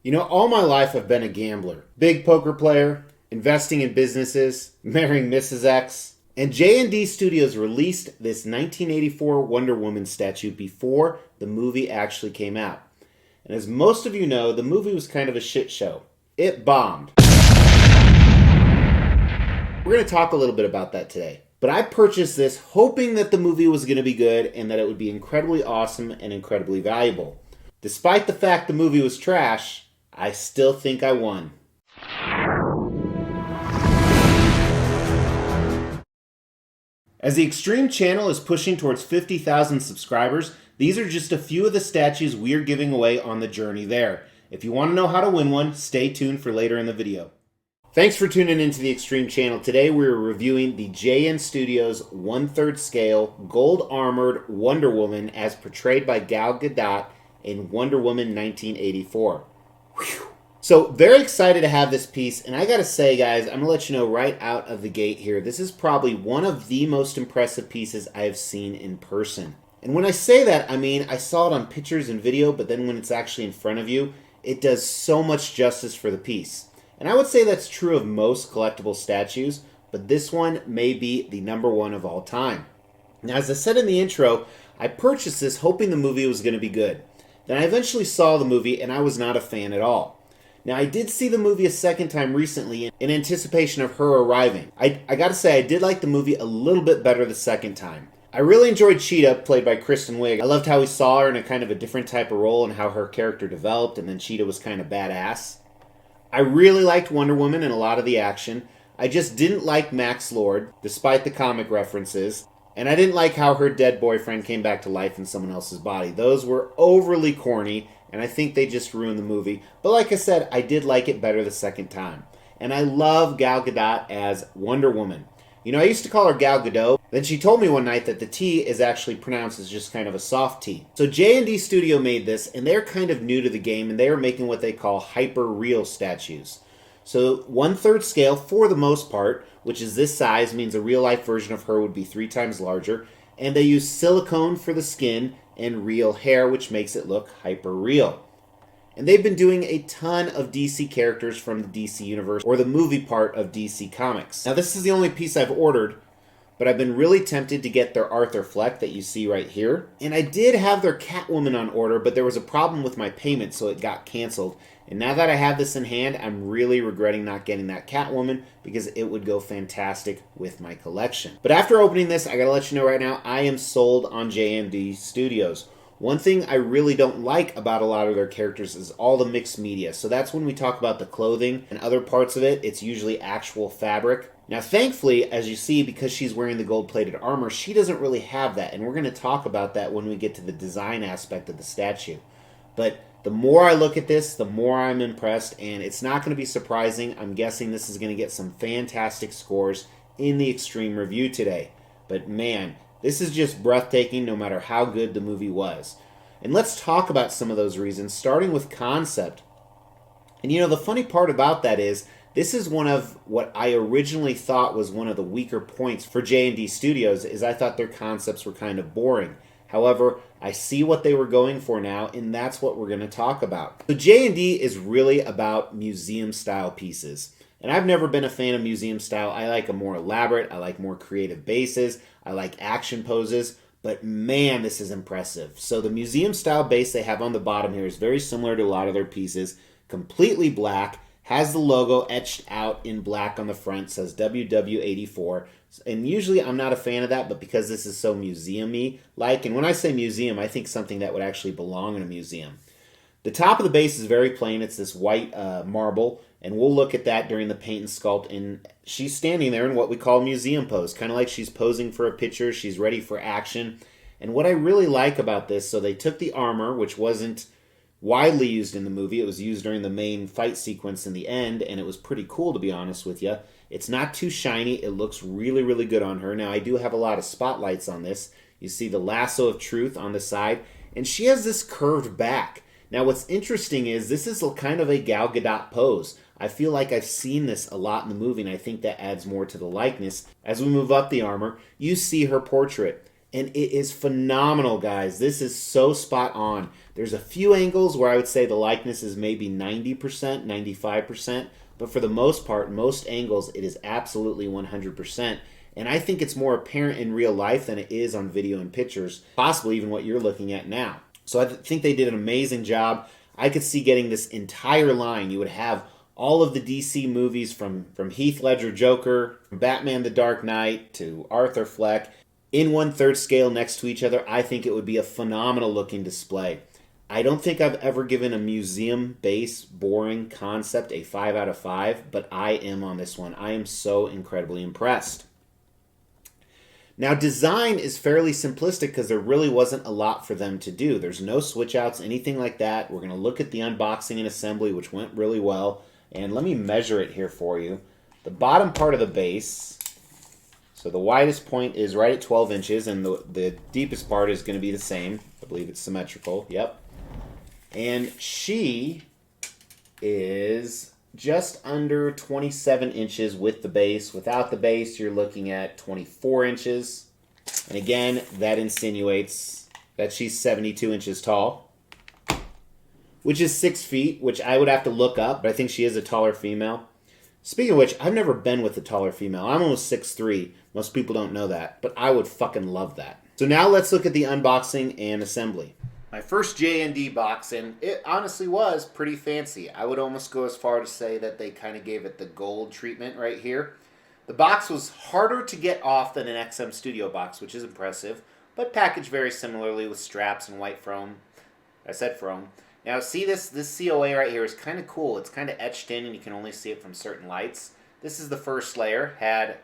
You know, all my life I've been a gambler. Big poker player, investing in businesses, marrying Mrs. X. And JND Studios released this 1984 Wonder Woman statue before the movie actually came out. And as most of you know, the movie was kind of a shit show. It bombed. We're going to talk a little bit about that today. But I purchased this hoping that the movie was going to be good and that it would be incredibly awesome and incredibly valuable. Despite the fact the movie was trash, I still think I won. As the Extreme channel is pushing towards 50,000 subscribers, these are just a few of the statues we're giving away on the journey there. If you want to know how to win one, stay tuned for later in the video. Thanks for tuning into the Extreme channel. Today we're reviewing the JND Studios 1/3 scale gold armored Wonder Woman as portrayed by Gal Gadot in Wonder Woman 1984. Whew. So very excited to have this piece, and I gotta say guys, I'm gonna let you know right out of the gate here, this is probably one of the most impressive pieces I have seen in person. And when I say that, I mean I saw it on pictures and video, but then when it's actually in front of you, it does so much justice for the piece. And I would say that's true of most collectible statues, but this one may be the #1 of all time. Now, as I said in the intro, I purchased this hoping the movie was going to be good. Then I eventually saw the movie, and I was not a fan at all. Now, I did see the movie a second time recently in anticipation of her arriving. I gotta say, I did like the movie a little bit better the second time. I really enjoyed Cheetah, played by Kristen Wiig. I loved how we saw her in a kind of a different type of role and how her character developed, and then Cheetah was kind of badass. I really liked Wonder Woman and a lot of the action. I just didn't like Max Lord, despite the comic references. And I didn't like how her dead boyfriend came back to life in someone else's body. Those were overly corny, and I think they just ruined the movie. But like I said, I did like it better the second time. And I love Gal Gadot as Wonder Woman. You know, I used to call her Gal Gadot. Then she told me one night that the T is actually pronounced as just kind of a soft T. So JND Studio made this, and they're kind of new to the game, and they are making what they call Hyperreal statues. So 1/3 scale for the most part, which is this size, means a real-life version of her would be 3 times larger. And they use silicone for the skin and real hair, which makes it look hyper-real. And they've been doing a ton of DC characters from the DC universe, or the movie part of DC Comics. Now this is the only piece I've ordered, but I've been really tempted to get their Arthur Fleck that you see right here. And I did have their Catwoman on order, but there was a problem with my payment, so it got canceled. And now that I have this in hand, I'm really regretting not getting that Catwoman because it would go fantastic with my collection. But after opening this, I gotta let you know right now, I am sold on JND Studios. One thing I really don't like about a lot of their characters is all the mixed media. So that's when we talk about the clothing and other parts of it, it's usually actual fabric. Now thankfully, as you see, because she's wearing the gold-plated armor, she doesn't really have that. And we're going to talk about that when we get to the design aspect of the statue. But the more I look at this, the more I'm impressed. And it's not going to be surprising. I'm guessing this is going to get some fantastic scores in the Extreme review today. But man, this is just breathtaking no matter how good the movie was. And let's talk about some of those reasons, starting with concept. And you know, the funny part about that is, this is one of what I originally thought was one of the weaker points for JND Studios, is I thought their concepts were kind of boring. However, I see what they were going for now, and that's what we're going to talk about. So JND is really about museum-style pieces. And I've never been a fan of museum style. I like a more elaborate, I like more creative bases, I like action poses, but man, this is impressive. So the museum style base they have on the bottom here is very similar to a lot of their pieces, completely black, has the logo etched out in black on the front, says WW84. And usually I'm not a fan of that, but because this is so museum-y like, and when I say museum, I think something that would actually belong in a museum. The top of the base is very plain. It's this white marble, and we'll look at that during the paint and sculpt. And she's standing there in what we call museum pose, kind of like she's posing for a picture. She's ready for action. And what I really like about this, so they took the armor, which wasn't widely used in the movie. It was used during the main fight sequence in the end, and it was pretty cool, to be honest with you. It's not too shiny. It looks really, really good on her. Now, I do have a lot of spotlights on this. You see the lasso of truth on the side, and she has this curved back. Now, what's interesting is this is kind of a Gal Gadot pose. I feel like I've seen this a lot in the movie, and I think that adds more to the likeness. As we move up the armor, you see her portrait. And it is phenomenal, guys. This is so spot on. There's a few angles where I would say the likeness is maybe 90%, 95%, but for the most part, most angles, it is absolutely 100%. And I think it's more apparent in real life than it is on video and pictures, possibly even what you're looking at now. So I think they did an amazing job. I could see getting this entire line. You would have all of the DC movies from Heath Ledger Joker, Batman the Dark Knight, to Arthur Fleck, in 1/3 scale next to each other. I think it would be a phenomenal looking display. I don't think I've ever given a museum base boring concept a 5 out of 5, but I am on this one. I am so incredibly impressed. Now, design is fairly simplistic because there really wasn't a lot for them to do. There's no switch outs, anything like that. We're going to look at the unboxing and assembly, which went really well. And let me measure it here for you. The bottom part of the base, so the widest point is right at 12 inches, and the deepest part is going to be the same. I believe it's symmetrical. Yep. And she is just under 27 inches with the base. Without the base, you're looking at 24 inches. And again, that insinuates that she's 72 inches tall, which is 6 feet, which I would have to look up, but I think she is a taller female. Speaking of which, I've never been with a taller female. I'm almost 6'3". Most people don't know that, but I would fucking love that. So now let's look at the unboxing and assembly. My first JND box, and it honestly was pretty fancy. I would almost go as far to say that they kind of gave it the gold treatment right here. The box was harder to get off than an XM Studio box, which is impressive, but packaged very similarly with straps and white foam. I said foam. Now see this COA right here is kind of cool. It's kind of etched in and you can only see it from certain lights. This is the first layer, had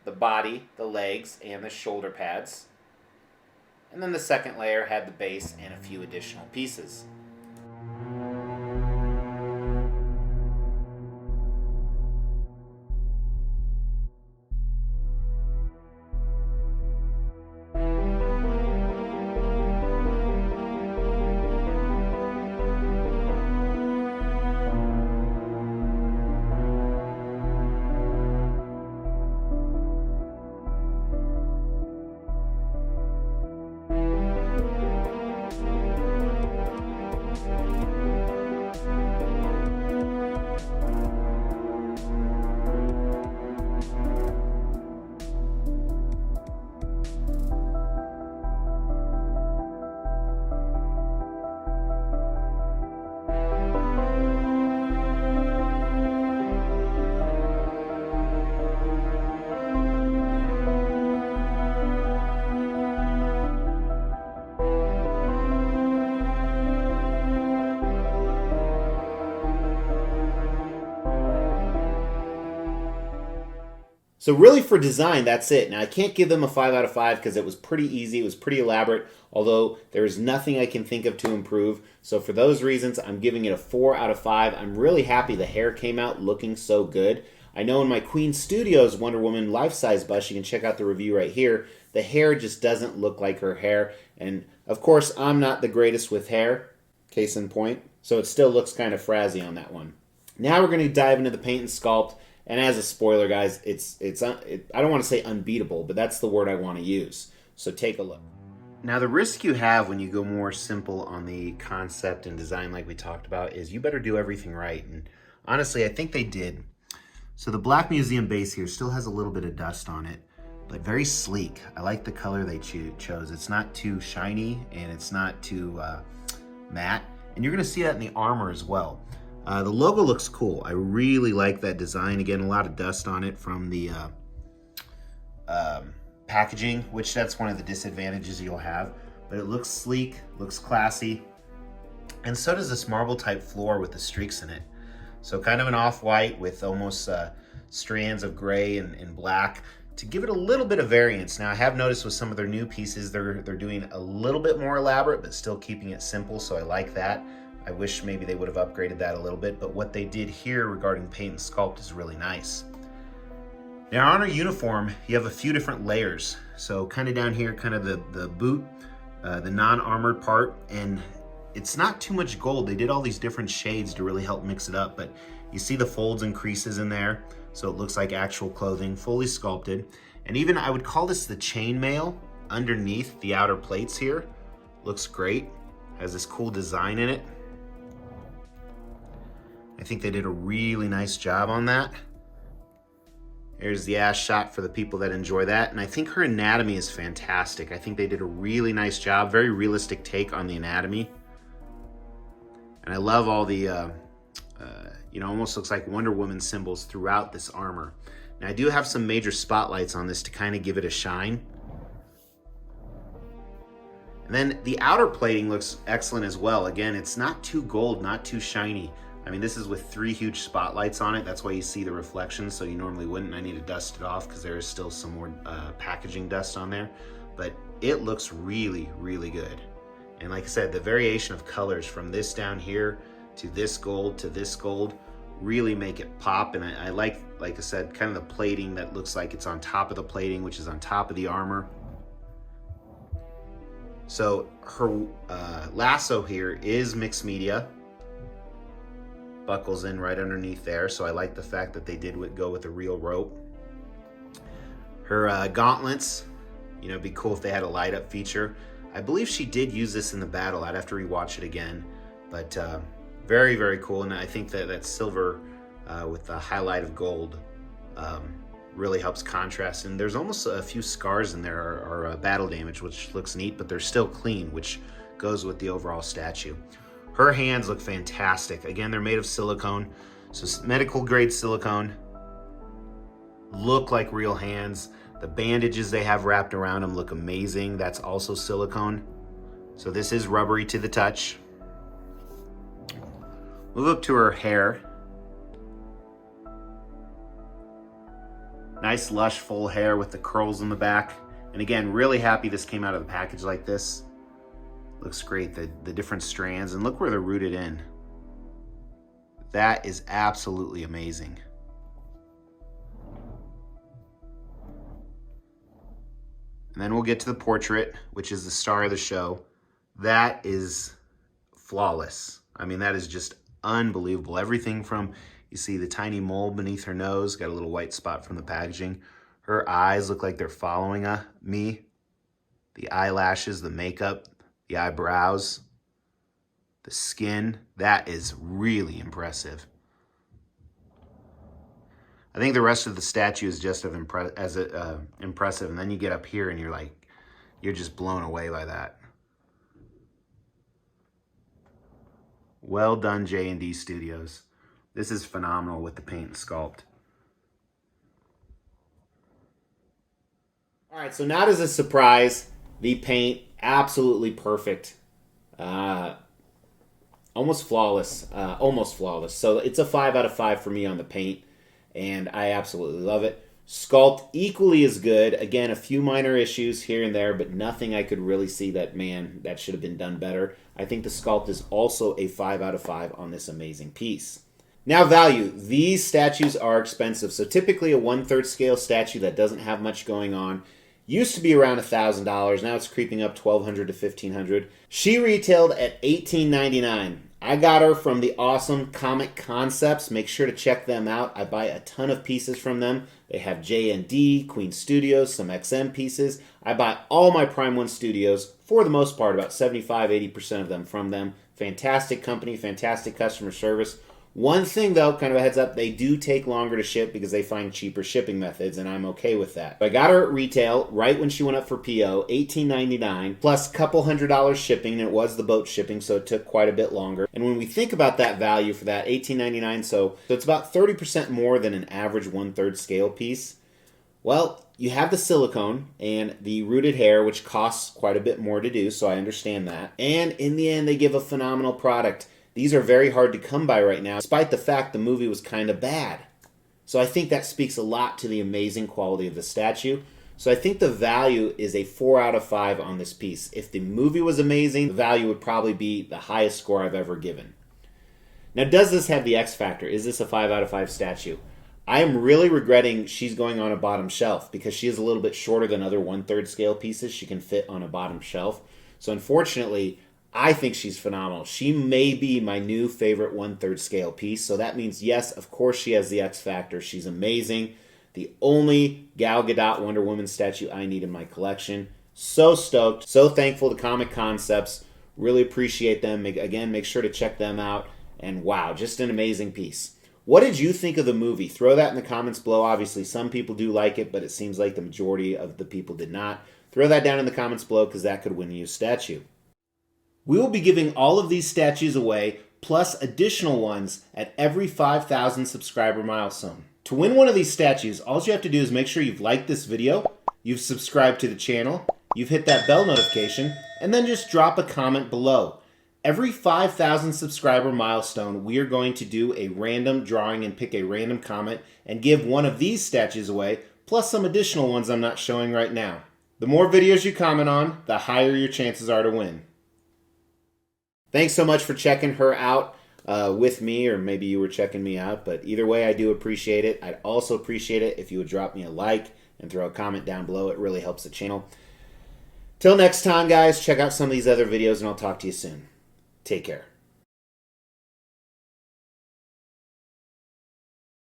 the body, the legs, and the shoulder pads. And then the second layer had the base and a few additional pieces. So really for design, that's it. Now I can't give them a 5 out of 5 because it was pretty easy, it was pretty elaborate, although there is nothing I can think of to improve. So for those reasons, I'm giving it a 4 out of 5. I'm really happy the hair came out looking so good. I know in my Queen Studios Wonder Woman life-size bust, you can check out the review right here, the hair just doesn't look like her hair. And of course, I'm not the greatest with hair, case in point, so it still looks kind of frazzy on that one. Now we're going to dive into the paint and sculpt. And as a spoiler, guys, I don't want to say unbeatable, but that's the word I want to use. So take a look. Now, the risk you have when you go more simple on the concept and design like we talked about is you better do everything right. And honestly, I think they did. So the Black Museum base here still has a little bit of dust on it, but very sleek. I like the color they chose. It's not too shiny and it's not too matte. And you're going to see that in the armor as well. The logo looks cool. I really like that design. Again, a lot of dust on it from the packaging, which that's one of the disadvantages you'll have. But it looks sleek, looks classy. And so does this marble type floor with the streaks in it. So kind of an off-white with almost strands of gray and black to give it a little bit of variance. Now I have noticed with some of their new pieces, they're doing a little bit more elaborate, but still keeping it simple, so I like that. I wish maybe they would have upgraded that a little bit, but what they did here regarding paint and sculpt is really nice. Now on our uniform, you have a few different layers. So kind of down here, kind of the boot, the non-armored part, and it's not too much gold. They did all these different shades to really help mix it up, but you see the folds and creases in there, so it looks like actual clothing, fully sculpted. And even I would call this the chainmail underneath the outer plates here. Looks great. Has this cool design in it. I think they did a really nice job on that. Here's the ass shot for the people that enjoy that. And I think her anatomy is fantastic. I think they did a really nice job. Very realistic take on the anatomy. And I love all the, almost looks like Wonder Woman symbols throughout this armor. Now I do have some major spotlights on this to kind of give it a shine. And then the outer plating looks excellent as well. Again, it's not too gold, not too shiny. I mean, this is with 3 huge spotlights on it. That's why you see the reflections, so you normally wouldn't. I need to dust it off because there is still some more packaging dust on there. But it looks really, really good. And like I said, the variation of colors from this down here to this gold really make it pop. And I like I said, kind of the plating that looks like it's on top of the plating, which is on top of the armor. So her lasso here is mixed media. Buckles in right underneath there, so I like the fact that they did go with a real rope. Her gauntlets, it'd be cool if they had a light up feature. I believe she did use this in the battle. I'd have to rewatch it again, but very, very cool. And I think that silver with the highlight of gold really helps contrast. And there's almost a few scars in there or battle damage, which looks neat, but they're still clean, which goes with the overall statue. Her hands look fantastic. Again, they're made of silicone, so medical grade silicone. Look like real hands. The bandages they have wrapped around them look amazing. That's also silicone. So this is rubbery to the touch. Move up to her hair. Nice lush full hair with the curls in the back. And again, really happy this came out of the package like this. Looks great, the different strands, and look where they're rooted in. That is absolutely amazing. And then we'll get to the portrait, which is the star of the show. That is flawless. I mean, that is just unbelievable. Everything from, you see the tiny mole beneath her nose, got a little white spot from the packaging. Her eyes look like they're following me. The eyelashes, the makeup, the eyebrows, the skin, that is really impressive. I think the rest of the statue is just as impressive, and then you get up here and you're just blown away by that. Well done, JND Studios. This is phenomenal with the paint and sculpt. All right, so not as a surprise, the paint, absolutely perfect. Almost flawless. So it's a 5 out of 5 for me on the paint, and I absolutely love it. Sculpt, equally as good. Again, a few minor issues here and there, but nothing I could really see that should have been done better. I think the sculpt is also a 5 out of 5 on this amazing piece. Now, value. These statues are expensive. So typically a 1/3 scale statue that doesn't have much going on used to be around $1,000. Now it's creeping up $1,200 to $1,500. She retailed at $18.99. I got her from the awesome Comic Concepts. Make sure to check them out. I buy a ton of pieces from them. They have JND, Queen Studios, some XM pieces. I buy all my Prime 1 studios, for the most part, about 75-80% of them from them. Fantastic company, fantastic customer service. One thing, though, kind of a heads up, they do take longer to ship because they find cheaper shipping methods, and I'm okay with that. I got her at retail right when she went up for PO, $18.99, plus a couple $100 shipping, and it was the boat shipping, so it took quite a bit longer. And when we think about that value for that, $18.99, so it's about 30% more than an average 1/3 scale piece. Well, you have the silicone and the rooted hair, which costs quite a bit more to do, so I understand that. And in the end, they give a phenomenal product. These are very hard to come by right now, despite the fact the movie was kind of bad. So I think that speaks a lot to the amazing quality of the statue. So I think the value is a 4 out of 5 on this piece. If the movie was amazing, the value would probably be the highest score I've ever given. Now, does this have the X factor? Is this a 5 out of 5 statue? I am really regretting she's going on a bottom shelf because she is a little bit shorter than other 1/3 scale pieces. She can fit on a bottom shelf. So unfortunately, I think she's phenomenal. She may be my new favorite 1/3 scale piece. So that means, yes, of course she has the X factor. She's amazing. The only Gal Gadot Wonder Woman statue I need in my collection. So stoked, so thankful to Comic Concepts. Really appreciate them. Again, make sure to check them out. And wow, just an amazing piece. What did you think of the movie? Throw that in the comments below. Obviously, some people do like it, but it seems like the majority of the people did not. Throw that down in the comments below because that could win you a statue. We will be giving all of these statues away, plus additional ones at every 5,000 subscriber milestone. To win one of these statues, all you have to do is make sure you've liked this video, you've subscribed to the channel, you've hit that bell notification, and then just drop a comment below. Every 5,000 subscriber milestone, we are going to do a random drawing and pick a random comment and give one of these statues away, plus some additional ones I'm not showing right now. The more videos you comment on, the higher your chances are to win. Thanks so much for checking her out with me, or maybe you were checking me out, but either way, I do appreciate it. I'd also appreciate it if you would drop me a like and throw a comment down below. It really helps the channel. Till next time, guys, check out some of these other videos, and I'll talk to you soon. Take care.